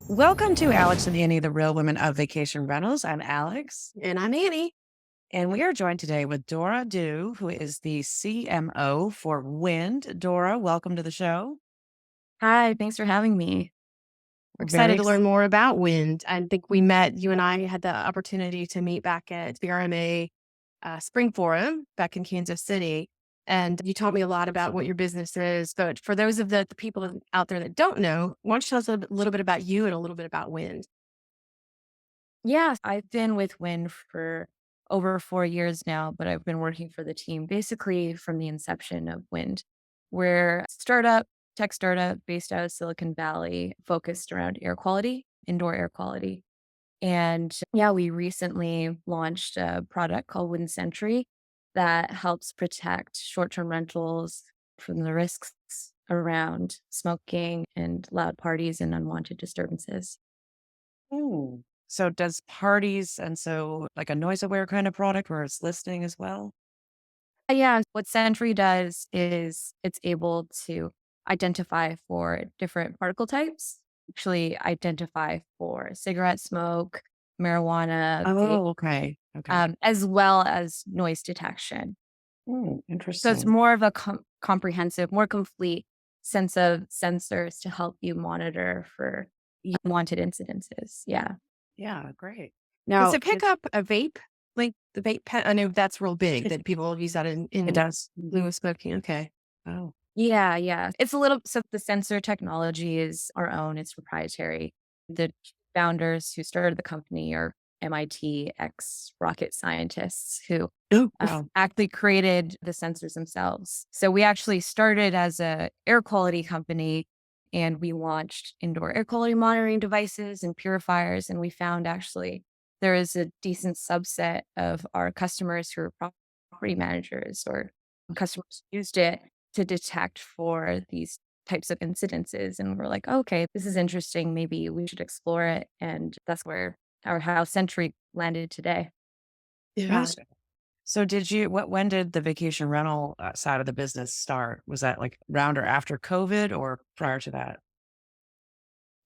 Welcome to Alex and Annie, the real women of vacation rentals. I'm Alex, And I'm Annie. and we are joined today with Dora Du, who is the CMO for WYND. Dora, welcome to the show. Hi, thanks for having me. We're We're very excited to ex- learn more about wind. I think you and I had the opportunity to meet back at BRMA Spring Forum back in Kansas City. And you taught me a lot about what your business is. But for those of the people out there that don't know, why don't you tell us a little bit about you and a little bit about wind? Yeah, I've been with WYND for over 4 years now, but I've been working for the team basically from the inception of WYND. We're a startup, tech startup based out of Silicon Valley, focused around air quality, indoor air quality. And yeah, we recently launched a product called Wind Sentry that helps protect short-term rentals from the risks around smoking and loud parties and unwanted disturbances. Ooh. So does parties and so like a noise aware kind of product where it's listening as well? Yeah, what Sentry does is it's able to identify for different particle types, actually identify for cigarette smoke, marijuana, vape, Oh, okay. Okay. as well as noise detection. So it's Interesting. more of a comprehensive, more complete sense of sensors to help you monitor for unwanted incidences. Yeah. Yeah, great. Does Now, it pick up a vape? Like the vape pen? I know that's real big that people use that it in does. lieu of smoking. Okay. Oh. Yeah, yeah. It's a little so the sensor technology is our own, it's proprietary. The founders who started the company are MIT ex rocket scientists who Oh, wow. actually created the sensors themselves. So we actually started as a air quality company and we launched indoor air quality monitoring devices and purifiers. And we found actually there is a decent subset of our customers who are property managers or customers who used it to detect for these types of incidences. And we're like, okay, this is interesting. Maybe we should explore it. And that's where our how Century landed today. Yeah. Gotcha. So when did the vacation rental side of the business start? Was that like around or after COVID or prior to that?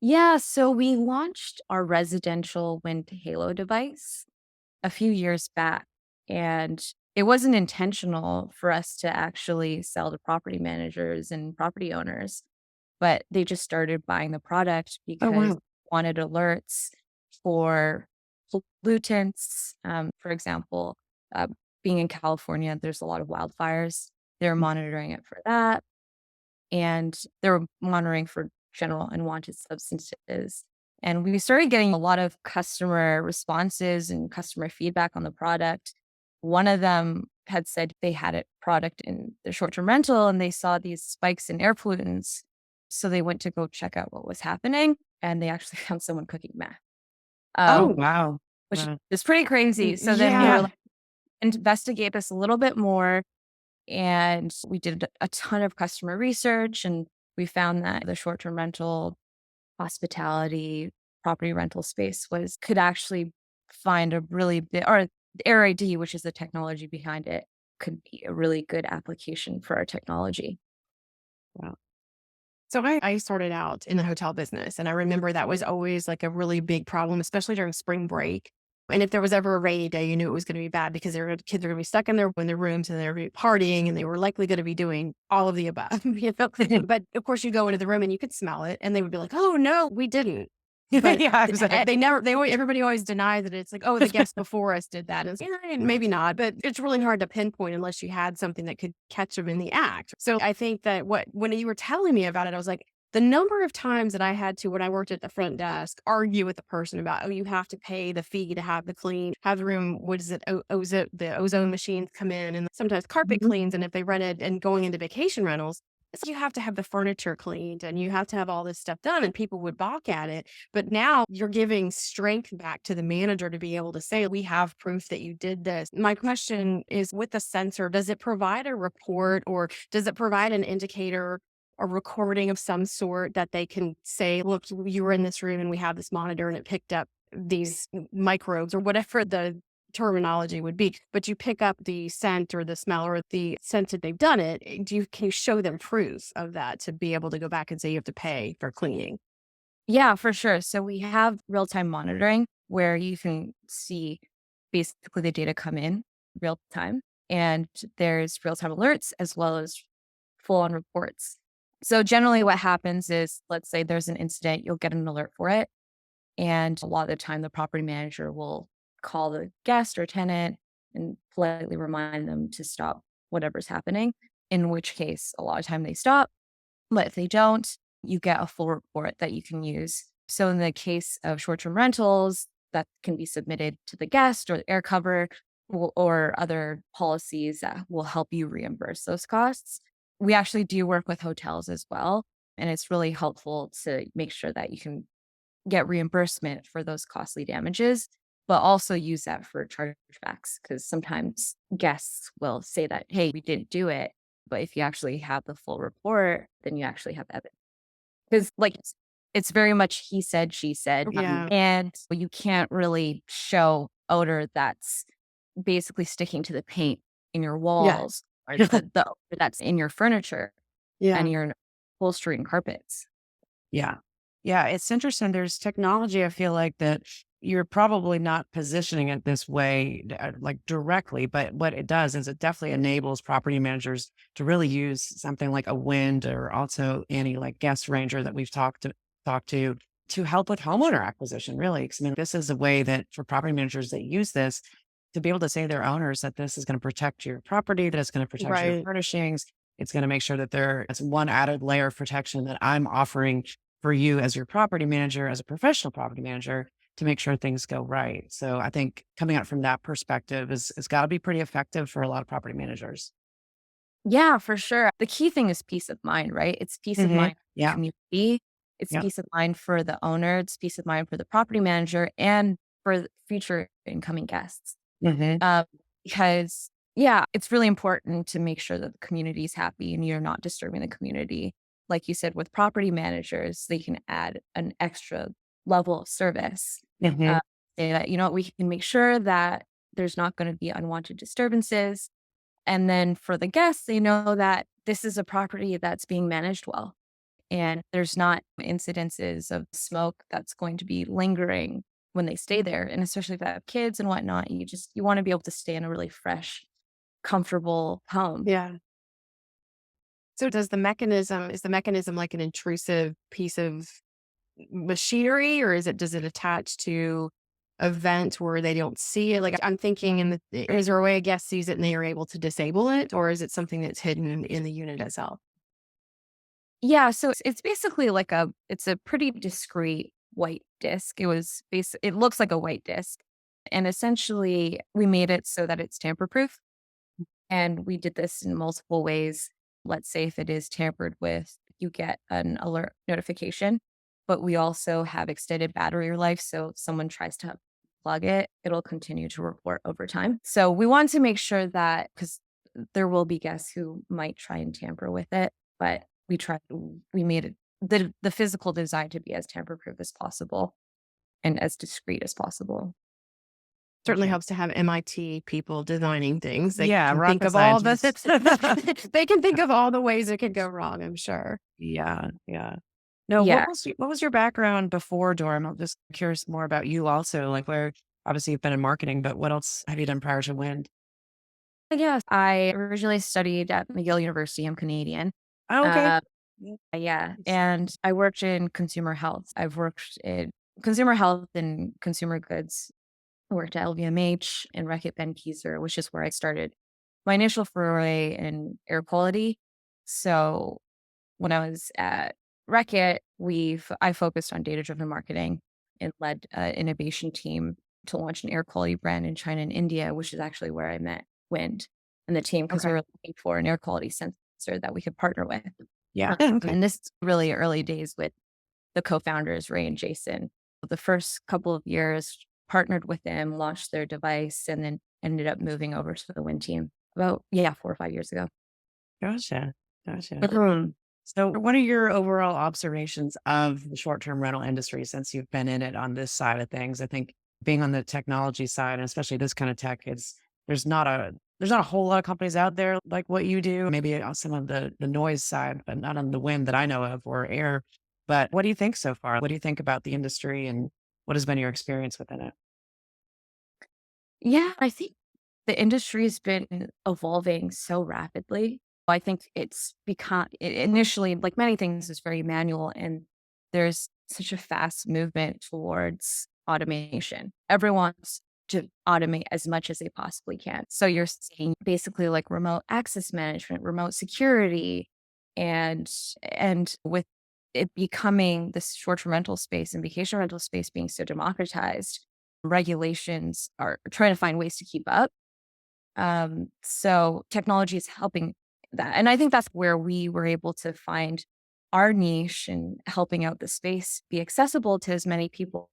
Yeah, so we launched our residential wind halo device a few years back, and it wasn't intentional for us to actually sell to property managers and property owners, but they just started buying the product Oh, because wow. they wanted alerts for pollutants. For example, uh, being in California, there's a lot of wildfires. They're monitoring it for that, and they're monitoring for general unwanted substances. And we started getting a lot of customer responses and customer feedback on the product. One of them had said they had a product in their short-term rental and they saw these spikes in air pollutants. So they went to go check out what was happening and they actually found someone cooking meth. Oh, Um, wow. which Wow. is pretty crazy. So then we were Yeah. like, investigate this a little bit more. And we did a ton of customer research and we found that the short-term rental, hospitality, property rental space could actually find a really big or the Air ID, which is the technology behind it, could be a really good application for our technology. Wow. So I started out in the hotel business, and I remember that was always like a really big problem, especially during spring break. And if there was ever a rainy day, you knew it was going to be bad because kids are going to be stuck in their rooms and they're gonna be partying and they were likely going to be doing all of the above. But of course, you go into the room and you could smell it, and they would be like, "Oh no, we didn't." But Yeah, exactly. they never, everybody always denies that it's like, "Oh, the guest before us did that." And it's, yeah, maybe not, but it's really hard to pinpoint unless you had something that could catch them in the act. So I think that when you were telling me about it, I was like, the number of times that I had to, when I worked at the front desk, argue with the person about, oh, you have to pay the fee to have the clean, have the room, what is it, the ozone machines come in and sometimes carpet Mhm. cleans. And if they rent it and going into vacation rentals, it's like you have to have the furniture cleaned and you have to have all this stuff done and people would balk at it. But now you're giving strength back to the manager to be able to say, we have proof that you did this. My question is with the sensor, does it provide a report or does it provide an indicator, a recording of some sort that they can say, look, you were in this room and we have this monitor and it picked up these microbes or whatever the terminology would be, but you pick up the scent or the smell or the sense that they've done it. Can you show them proof of that to be able to go back and say you have to pay for cleaning? Yeah, for sure. So we have real time monitoring where you can see basically the data come in real time. And there's real time alerts as well as full on reports. So generally, what happens is, let's say there's an incident, you'll get an alert for it. And a lot of the time, the property manager will call the guest or tenant and politely remind them to stop whatever's happening, in which case, a lot of time they stop. But if they don't, you get a full report that you can use. So in the case of short-term rentals, that can be submitted to the guest or the air cover or other policies that will help you reimburse those costs. We actually do work with hotels as well, and it's really helpful to make sure that you can get reimbursement for those costly damages, but also use that for chargebacks because sometimes guests will say that, "Hey, we didn't do it." But if you actually have the full report, then you actually have evidence. Because, like, it's very much he said, she said, Yeah. and you can't really show odor that's basically sticking to the paint in your Yeah. walls or the odor that's in your furniture and Yeah. your upholstery and carpets. Yeah. Yeah, it's interesting. There's technology, I feel like, that you're probably not positioning it this way, like directly, but what it does is it definitely enables property managers to really use something like a wind or also any like guest ranger that we've talked to help with homeowner acquisition, really. 'Cause, I mean, this is a way that for property managers that use this to be able to say to their owners that this is going to protect your property, that it's going to protect your Right. furnishings. It's going to make sure that it's one added layer of protection that I'm offering for you as your property manager, as a professional property manager, to make sure things go right. So I think coming out from that perspective is got to be pretty effective for a lot of property managers. Yeah, for sure. The key thing is peace of mind, right? It's peace of mind for the Yeah. community. It's Yeah. peace of mind for the owner. It's peace of mind for the property manager and for the future incoming guests. hmm Um, because yeah, it's really important to make sure that the community is happy and you're not disturbing the community. Like you said, with property managers, they can add an extra level of service. hmm Uh, say that, we can make sure that there's not going to be unwanted disturbances and then for the guests, they know that this is a property that's being managed well, and there's not incidences of smoke that's going to be lingering when they stay there. And especially if they have kids and whatnot, you want to be able to stay in a really fresh, comfortable home. Yeah. So is the mechanism like an intrusive piece of machinery, or does it attach to a vent where they don't see it? Like I'm thinking is there a way a guest sees it and they are able to disable it, or is it something that's hidden in the unit itself? Yeah, so it's basically like it's a pretty discreet white disc. It looks like a white disc. And essentially we made it so that it's tamper proof. And we did this in multiple ways. Let's say if it is tampered with, you get an alert notification, but we also have extended battery life. So if someone tries to plug it, it'll continue to report over time. So we want to make sure that because there will be guests who might try and tamper with it, but we made it the physical design to be as tamper proof as possible and as discreet as possible. Certainly Okay. helps to have MIT people designing things. They Yeah. can think Rocket of all the scientists. they can think of all the ways it could go wrong, I'm sure. Yeah. Yeah. No, Yeah. what was your background before Dora? I'm just curious more about you also, like where obviously you've been in marketing, but what else have you done prior to Wind? Yes, I originally studied at McGill University. I'm Canadian. Oh, okay. Uh, Yeah. yeah, Nice. and I worked in consumer health. I've worked in consumer health and consumer goods. I worked at LVMH and Reckitt Benckiser, which is where I started my initial foray in air quality. So when I was at Reckitt, I focused on data-driven marketing and led an innovation team to launch an air quality brand in China and India, which is actually where I met Wind and the team because we Okay. were looking for an air quality sensor that we could partner with. Yeah. Okay. And this is really early days with the co-founders, Ray and Jason. The first couple of years partnered with them, launched their device, and then ended up moving over to the Wind team about, yeah, 4 or 5 years ago. Gotcha. Gotcha. Mhm. So, what are your overall observations of the short-term rental industry since you've been in it on this side of things? I think being on the technology side, and especially this kind of tech, there's not a there's not a whole lot of companies out there like what you do. Maybe on some of the noise side, but not on the wind that I know of or air. But what do you think so far? What do you think about the industry and what has been your experience within it? Yeah, I think the industry has been evolving so rapidly. I think it's become initially, like many things, is very manual, and there's such a fast movement towards automation. Everyone wants to automate as much as they possibly can. So you're seeing basically like remote access management, remote security, and and with it becoming this short-term rental space and vacation rental space being so democratized, regulations are trying to find ways to keep up. So technology is helping that. And I think that's where we were able to find our niche and helping out the space be accessible to as many people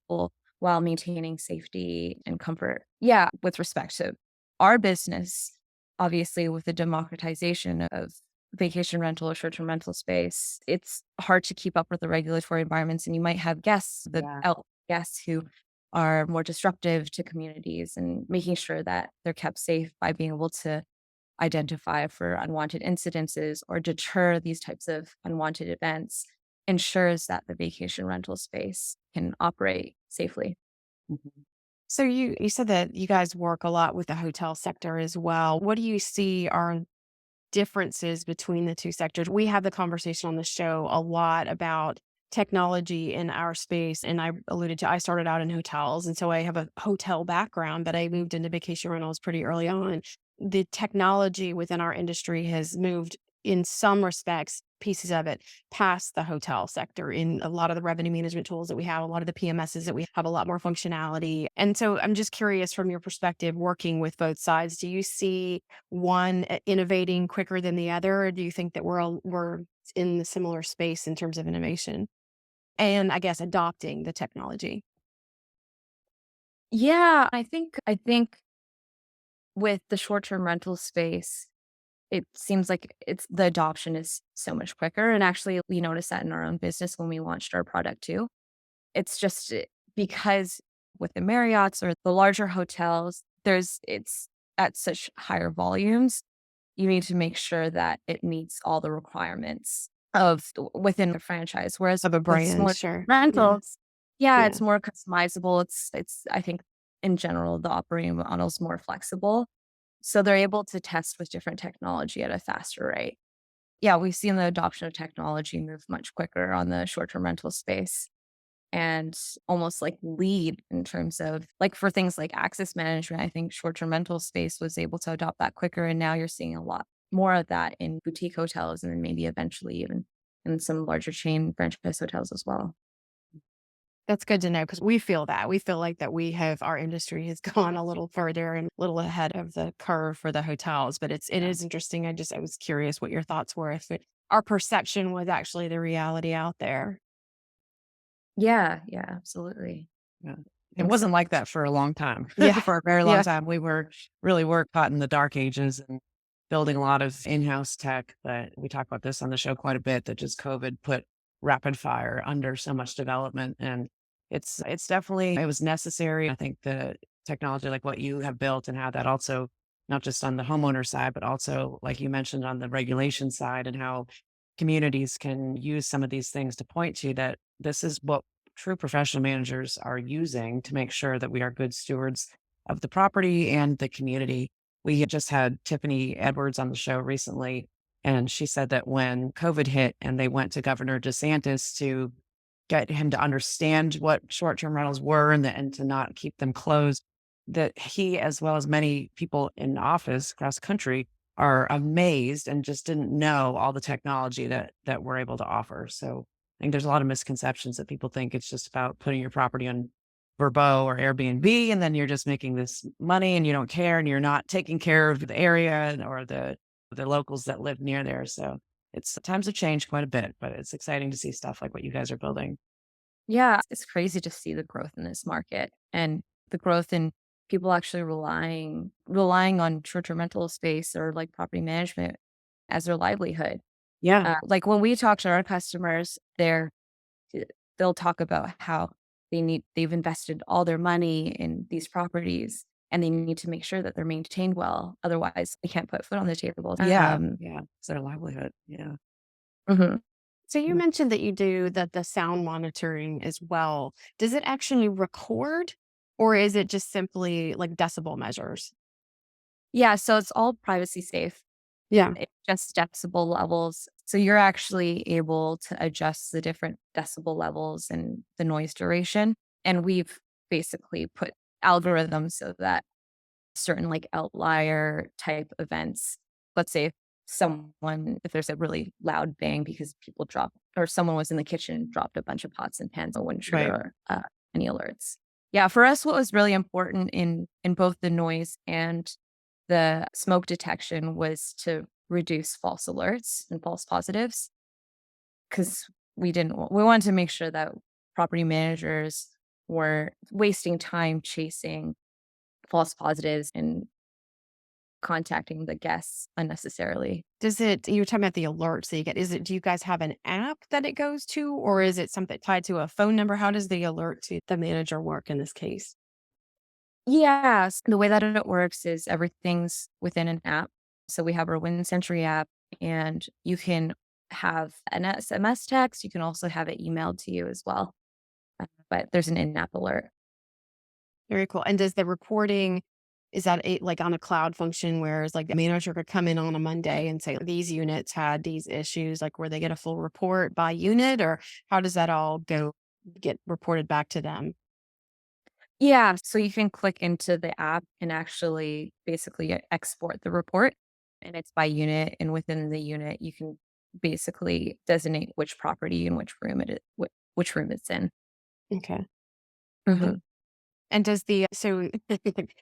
while maintaining safety and comfort. Yeah, with respect to our business, obviously, with the democratization of vacation rental or short-term rental space, it's hard to keep up with the regulatory environments. And you might have guests, Yeah. guests who are more disruptive to communities, and making sure that they're kept safe by being able to identify for unwanted incidences or deter these types of unwanted events ensures that the vacation rental space can operate safely. Mhm. So you said that you guys work a lot with the hotel sector as well. What do you see are differences between the two sectors? We have the conversation on the show a lot about technology in our space. And I alluded to, I started out in hotels. And so I have a hotel background, but I moved into vacation rentals pretty early on. The technology within our industry has moved in some respects, pieces of it past the hotel sector in a lot of the revenue management tools that we have, a lot of the PMSs that we have a lot more functionality. And so I'm just curious from your perspective, working with both sides, do you see one innovating quicker than the other? Or do you think that we're in the similar space in terms of innovation and I guess adopting the technology? Yeah, I think with the short-term rental space, it seems like it's the adoption is so much quicker. And actually, we noticed that in our own business when we launched our product too. It's just because with the Marriotts or the larger hotels, it's at such higher volumes. You need to make sure that it meets all the requirements of within the franchise. Whereas Of a with brand, smaller sure. Yeah. rentals, yeah, Yeah. it's more customizable. It's I think in general the operating model is more flexible. So they're able to test with different technology at a faster rate. Yeah, we've seen the adoption of technology move much quicker on the short-term rental space and almost like lead in terms of like for things like access management. I think short-term rental space was able to adopt that quicker. And now you're seeing a lot more of that in boutique hotels and then maybe eventually even in some larger chain franchise hotels as well. That's good to know because we feel that. We feel like that we have our industry has gone a little further and a little ahead of the curve for the hotels. But it Yeah. is interesting. I was curious what your thoughts were if our perception was actually the reality out there. Yeah. Yeah. Absolutely. Yeah. I It think so. wasn't like that for a long time. Yeah. For a very long Yeah. time, we were caught in the dark ages and building a lot of in-house tech. But we talk about this on the show quite a bit. That just COVID put rapid fire under so much development, and it's definitely it was necessary. I think the technology like what you have built and how that also not just on the homeowner side, but also like you mentioned on the regulation side and how communities can use some of these things to point to that this is what true professional managers are using to make sure that we are good stewards of the property and the community. We had just had Tiffany Edwards on the show recently, and she said that when COVID hit and they went to Governor DeSantis to get him to understand what short-term rentals were and to not keep them closed, that he, as well as many people in office across the country, are amazed and just didn't know all the technology that we're able to offer. So I think there's a lot of misconceptions that people think it's just about putting your property on Verbo or Airbnb, and then you're just making this money and you don't care and you're not taking care of the area or the locals that live near there. So it's times have changed quite a bit, but it's exciting to see stuff like what you guys are building. Yeah. It's crazy to see the growth in this market and the growth in people actually relying on short-term rental space or like property management as their livelihood. Yeah. Like when we talk to our customers, eh, they'll talk about how they've invested all their money in these properties and they need to make sure that they're maintained well. Otherwise, they can't put food on the table. Yeah. Yeah. It's their livelihood. Yeah. Mhm. So you mentioned that you do the sound monitoring as well. Does it actually record or is it just simply like decibel measures? Yeah, so it's all privacy safe. Yeah. It's just decibel levels. So you're actually able to adjust the different decibel levels and the noise duration. And we've basically put algorithms so that certain like outlier type events, let's say if there's a really loud bang because people dropped or someone was in the kitchen and dropped a bunch of pots and pans, it wouldn't Right. trigger any alerts. Yeah, for us, what was really important in both the noise and the smoke detection was to reduce false alerts and false positives because we wanted to make sure that property managers were wasting time chasing false positives and contacting the guests unnecessarily. You were talking about the alerts that you get. Do you guys have an app that it goes to, or is it something tied to a phone number? How does the alert to the manager work in this case? Yes, the way that it works is everything's within an app. So we have our Win Century app, and you can have an SMS text. You can also have it emailed to you as well. But there's an in-app alert. Very cool. And does the reporting is that like on a cloud function where it's like the manager could come in on a Monday and say these units had these issues, like where they get a full report by unit, or how does that all get reported back to them? Yeah, so you can click into the app and actually basically export the report, and it's by unit. And within the unit, you can basically designate which property and which room it's in. Okay. Mhm. And does I'm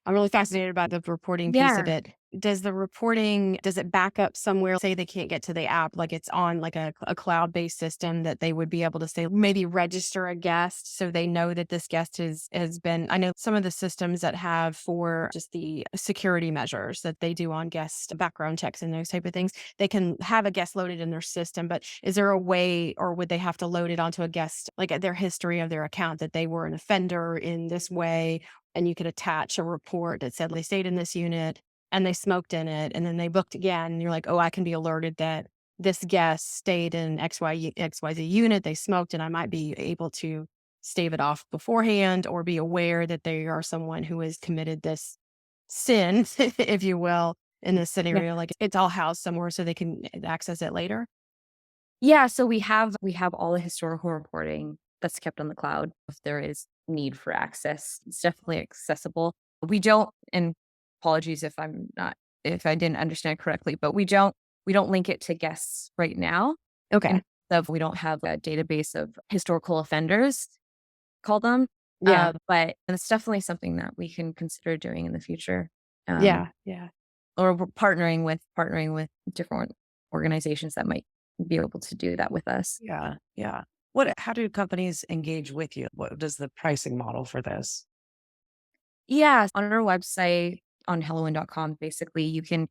really fascinated about the reporting piece of Yeah. it. Does it back up somewhere? Say they can't get to the app, like it's on like a cloud-based system that they would be able to say, maybe register a guest so they know that this guest has been. I know some of the systems that have for just the security measures that they do on guest background checks and those type of things, they can have a guest loaded in their system. But is there a way, or would they have to load it onto a guest, like their history of their account that they were an offender in this way? And you could attach a report that said they stayed in this unit and they smoked in it and then they booked again. And you're like, oh, I can be alerted that this guest stayed in XYZ unit, they smoked, and I might be able to stave it off beforehand or be aware that they are someone who has committed this sin, if you will, in this Yeah. scenario. Like it's all housed somewhere so they can access it later. Yeah, so we have all the historical reporting that's kept on the cloud. If there is need for access, it's definitely accessible. We don't, and apologies if I didn't understand correctly, but we don't link it to guests right now. Okay. And we don't have a database of historical offenders, call them. Yeah. But it's definitely something that we can consider doing in the future. Um, Yeah. Yeah. or we're partnering with different organizations that might be able to do that with us. Yeah. Yeah. How do companies engage with you? What does the pricing model for this? Yeah, on our website on hellowin.com, basically you can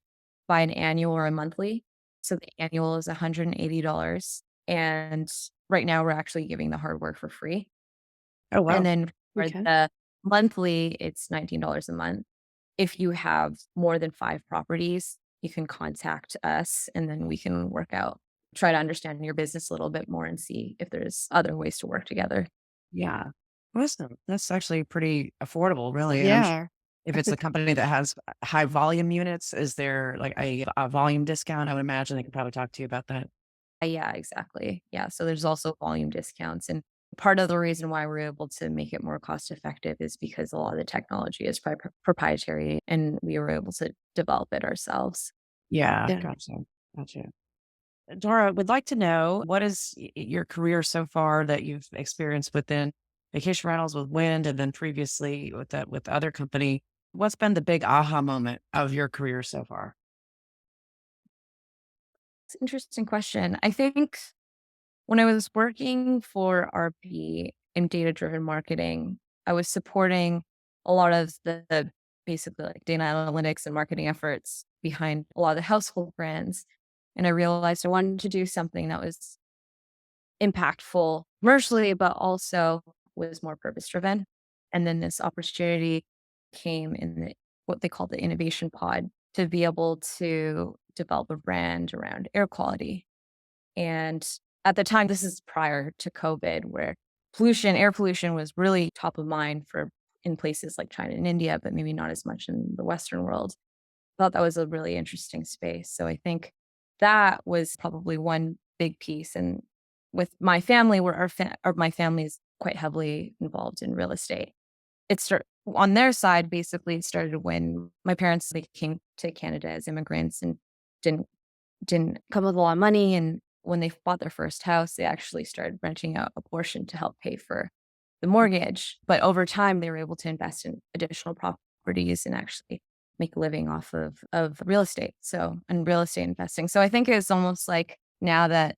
buy an annual or a monthly. So the annual is $180. And right now we're actually giving the hardware for free. Oh, And wow. then for Okay. the monthly, it's $19 a month. If you have more than 5 properties, you can contact us and then we can try to understand your business a little bit more and see if there's other ways to work together. Yeah. Awesome. That's actually pretty affordable, really. And Yeah. if it's a company that has high volume units, is there like a volume discount? I would imagine they could probably talk to you about that. Yeah, exactly. Yeah, so there's also volume discounts, and part of the reason why we're able to make it more cost effective is because a lot of the technology is proprietary, and we were able to develop it ourselves. Yeah. Yeah. Gotcha. Gotcha. Dora, would like to know what is your career so far that you've experienced within vacation rentals with Wind and then previously with the other company. What's been the big aha moment of your career so far? It's an interesting question. I think when I was working for RP in data driven marketing, I was supporting a lot of the basically like data analytics and marketing efforts behind a lot of the household brands. And I realized I wanted to do something that was impactful commercially, but also was more purpose driven. And then this opportunity came in what they call the innovation pod to be able to develop a brand around air quality. And at the time, this is prior to COVID, where air pollution was really top of mind for in places like China and India, but maybe not as much in the Western world. Thought that was a really interesting space. So I think that was probably one big piece. And with my family, where or my family is quite heavily involved in real estate. On their side, basically, it started when my parents, they came to Canada as immigrants and didn't didn't come with a lot of money. And when they bought their first house, they actually started renting out a portion to help pay for the mortgage. But over time, they were able to invest in additional properties and actually make a living off of real estate. So, and real estate investing. So I think it's almost like now that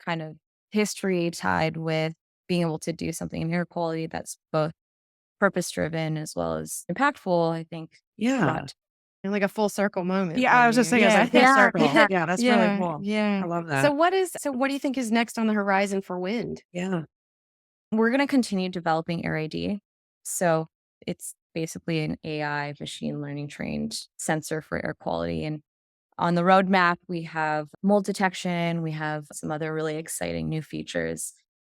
kind of history tied with being able to do something in air quality that's both purpose driven as well as impactful, I think Yeah. brought. And like a full circle moment Yeah, for I was just you. saying, it's Yeah. like full Yeah, circle. yeah. Yeah, that's really Yeah. cool. Yeah. I love So that. what do you think is next on the horizon for wind? Yeah. We're going to continue developing AirID. So it's basically an AI machine learning trained sensor for air quality. And on the roadmap, we have mold detection. We have some other really exciting new features.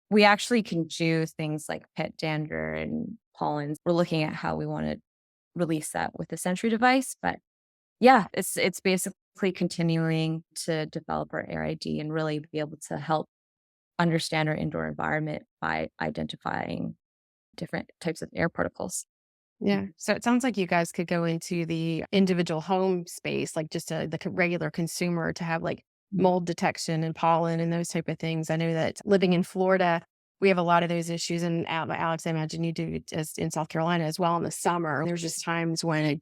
We actually can do things like pet dander and pollens. We're looking at how we want to release that with the Sentry device. But yeah, it's basically continuing to develop our AirID and really be able to help understand our indoor environment by identifying different types of air particles. Yeah. So it sounds like you guys could go into the individual home space, like just regular consumer to have like mold detection and pollen and those type of things. I know that living in Florida, we have a lot of those issues. And Alex, I imagine you do as in South Carolina as well in the summer. There's just times when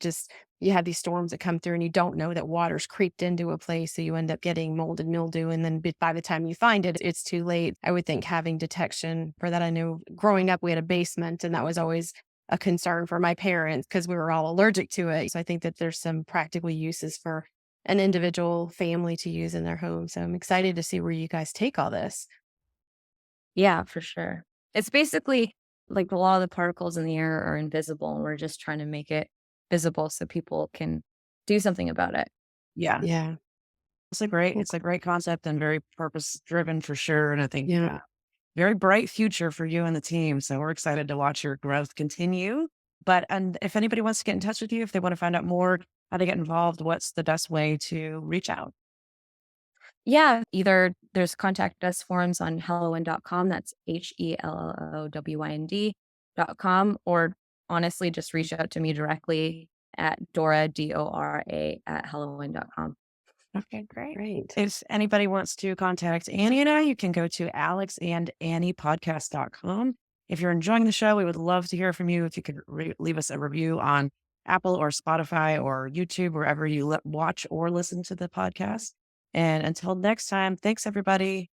you have these storms that come through and you don't know that water's creeped into a place. So you end up getting mold and mildew. And then by the time you find it, it's too late. I would think having detection for that. I know growing up, we had a basement and that was always a concern for my parents because we were all allergic to it. So I think that there's some practical uses for an individual family to use in their home. So I'm excited to see where you guys take all this. Yeah, for sure. It's basically like a lot of the particles in the air are invisible, and we're just trying to make it visible so people can do something about it. Yeah. Yeah. Cool. It's a great concept and very purpose driven for sure. And I think Yeah. very bright future for you and the team. So we're excited to watch your growth continue. But and if anybody wants to get in touch with you, if they want to find out more, how to get involved, what's the best way to reach out? Yeah, either there's contact us forums on hellowind.com. That's HELLOWYND.com, or honestly, just reach out to me directly at Dora, DORA at hellowind.com. Okay, great. Great. If anybody wants to contact Annie and I, you can go to alexandanniepodcast.com. If you're enjoying the show, we would love to hear from you. If you could leave us a review on Apple or Spotify or YouTube, wherever you watch or listen to the podcast. And until next time, thanks everybody.